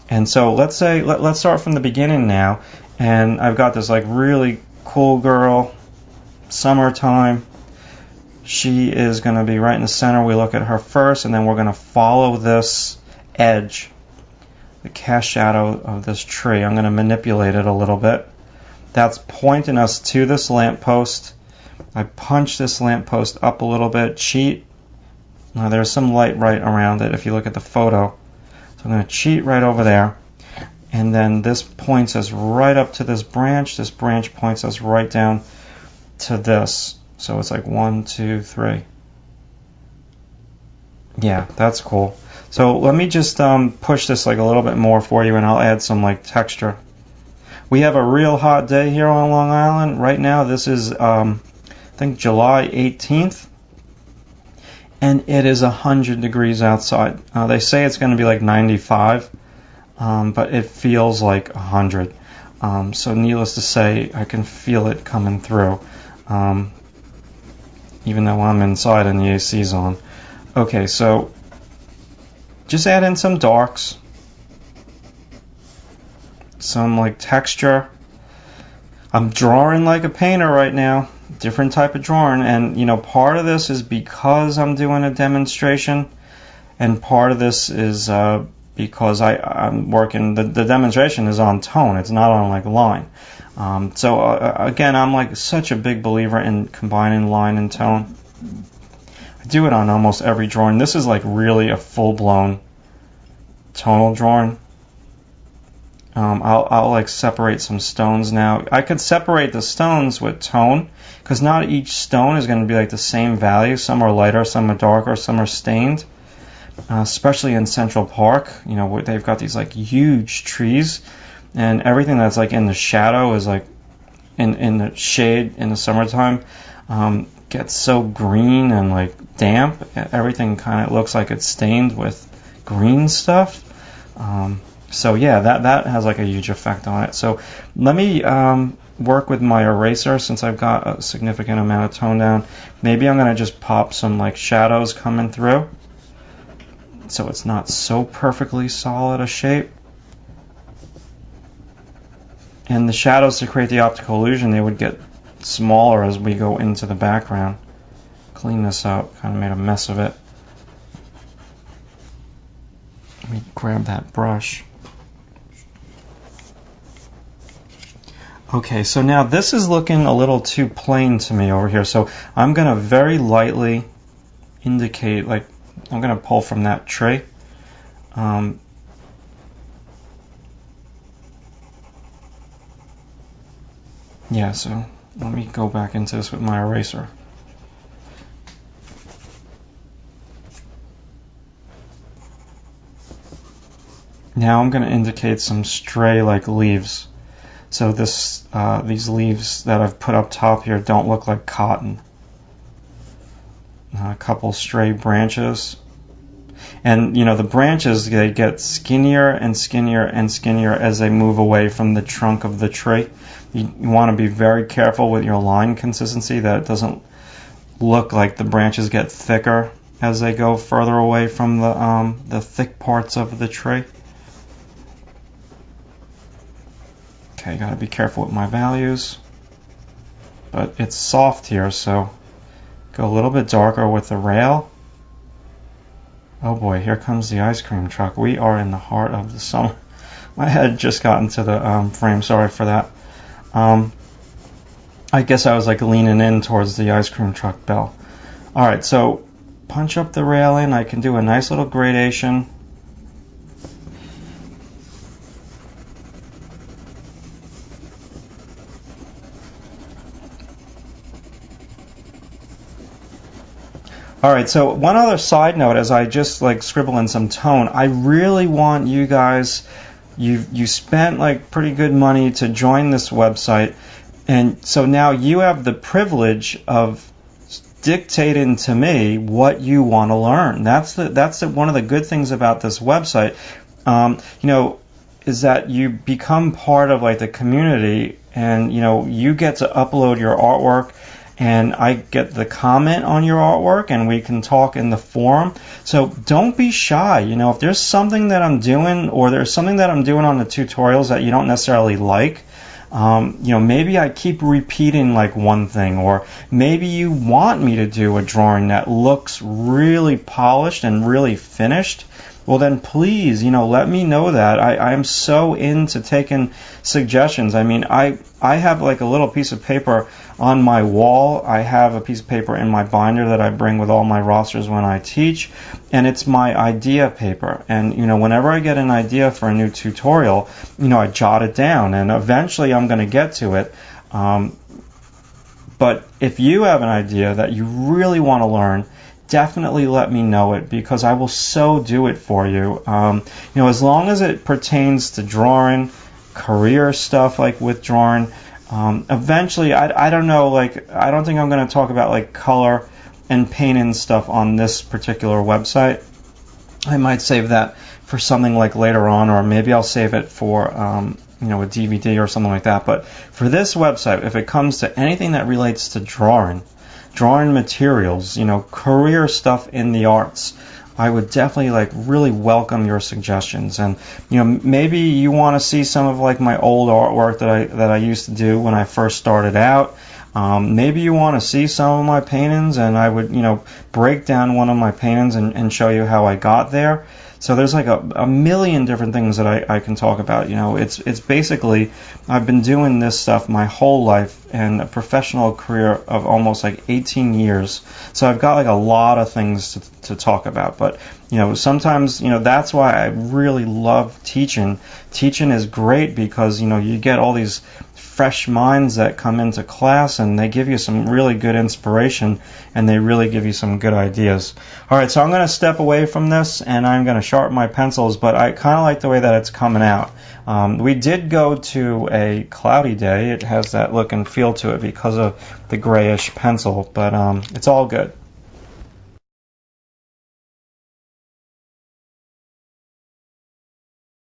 And so let's say, let's start from the beginning now. And I've got this like really cool girl, summertime. She is going to be right in the center. We look at her first, and then we're going to follow this edge, the cast shadow of this tree. I'm going to manipulate it a little bit. That's pointing us to this lamppost. I punch this lamppost up a little bit, cheat. Now there's some light right around it if you look at the photo. So I'm going to cheat right over there. And then this points us right up to this branch. This branch points us right down to this. So it's like 1, 2, 3. Yeah, that's cool. So let me just push this like a little bit more for you, and I'll add some like texture. We have a real hot day here on Long Island. Right now this is I think July 18th. And it is 100 degrees outside. They say it's going to be like 95, but it feels like 100. So needless to say, I can feel it coming through, even though I'm inside and the AC's on. Okay, so just add in some darks, some like texture. I'm drawing like a painter right now. Different type of drawing, and you know, part of this is because I'm doing a demonstration, and part of this is because I'm working. The demonstration is on tone; it's not on like line. So again, I'm like such a big believer in combining line and tone. I do it on almost every drawing. This is like really a full-blown tonal drawing. I'll like separate some stones now. I could separate the stones with tone, because not each stone is going to be like the same value. Some are lighter, some are darker, some are stained. Especially in Central Park, you know, where they've got these like huge trees, and everything that's like in the shadow is like in the shade in the summertime gets so green and like damp. Everything kind of looks like it's stained with green stuff. So yeah, that has like a huge effect on it. So let me work with my eraser, since I've got a significant amount of tone down. Maybe I'm going to just pop some like shadows coming through, so it's not so perfectly solid a shape. And the shadows, to create the optical illusion, they would get smaller as we go into the background. Clean this up, kind of made a mess of it. Let me grab that brush. Okay, so now this is looking a little too plain to me over here, so I'm going to very lightly indicate, like, I'm going to pull from that tree. Yeah, so let me go back into this with my eraser. Now I'm going to indicate some stray like leaves. So these leaves that I've put up top here don't look like cotton. A couple stray branches. And you know, the branches, they get skinnier and skinnier and skinnier as they move away from the trunk of the tree. You want to be very careful with your line consistency, that it doesn't look like the branches get thicker as they go further away from the thick parts of the tree. Okay, gotta be careful with my values. But it's soft here, so go a little bit darker with the rail. Oh boy, here comes the ice cream truck. We are in the heart of the summer. My head just got into the frame, sorry for that. I guess I was like leaning in towards the ice cream truck bell. Alright, so punch up the railing. I can do a nice little gradation. Alright, so one other side note, as I just like scribble in some tone, I really want you guys, you spent like pretty good money to join this website, and so now you have the privilege of dictating to me what you want to learn. That's one of the good things about this website, you know, is that you become part of like the community, and you know, you get to upload your artwork. and I get the comment on your artwork, and we can talk in the forum. So don't be shy. You know, if there's something that I'm doing, or there's something that I'm doing on the tutorials that you don't necessarily like, you know, maybe I keep repeating like one thing, or maybe you want me to do a drawing that looks really polished and really finished. Well, then please, you know, let me know that. I am so into taking suggestions. I mean, I have like a little piece of paper on my wall. I have a piece of paper in my binder that I bring with all my rosters when I teach, and it's my idea paper. And, you know, whenever I get an idea for a new tutorial, you know, I jot it down, and eventually I'm going to get to it. But if you have an idea that you really want to learn, definitely let me know it, because I will so do it for you. You know, as long as it pertains to drawing, career stuff like with drawing, eventually, I don't know, like, I don't think I'm going to talk about like color and painting stuff on this particular website. I might save that for something like later on, or maybe I'll save it for you know, a DVD or something like that. But for this website, if it comes to anything that relates to drawing materials, you know, career stuff in the arts, I would definitely like really welcome your suggestions. And, you know, maybe you want to see some of like my old artwork that I used to do when I first started out. Maybe you want to see some of my paintings, and I would, you know, break down one of my paintings and show you how I got there. So there's like a million different things that I can talk about. You know, it's basically, I've been doing this stuff my whole life, and a professional career of almost like 18 years. So I've got like a lot of things to talk about. But, you know, sometimes, you know, that's why I really love teaching. Teaching is great because, you know, you get all these fresh minds that come into class, and they give you some really good inspiration, and they really give you some good ideas. All right, so I'm going to step away from this, and I'm going to sharpen my pencils, but I kind of like the way that it's coming out. We did go to a cloudy day. It has that look and feel to it because of the grayish pencil, but it's all good.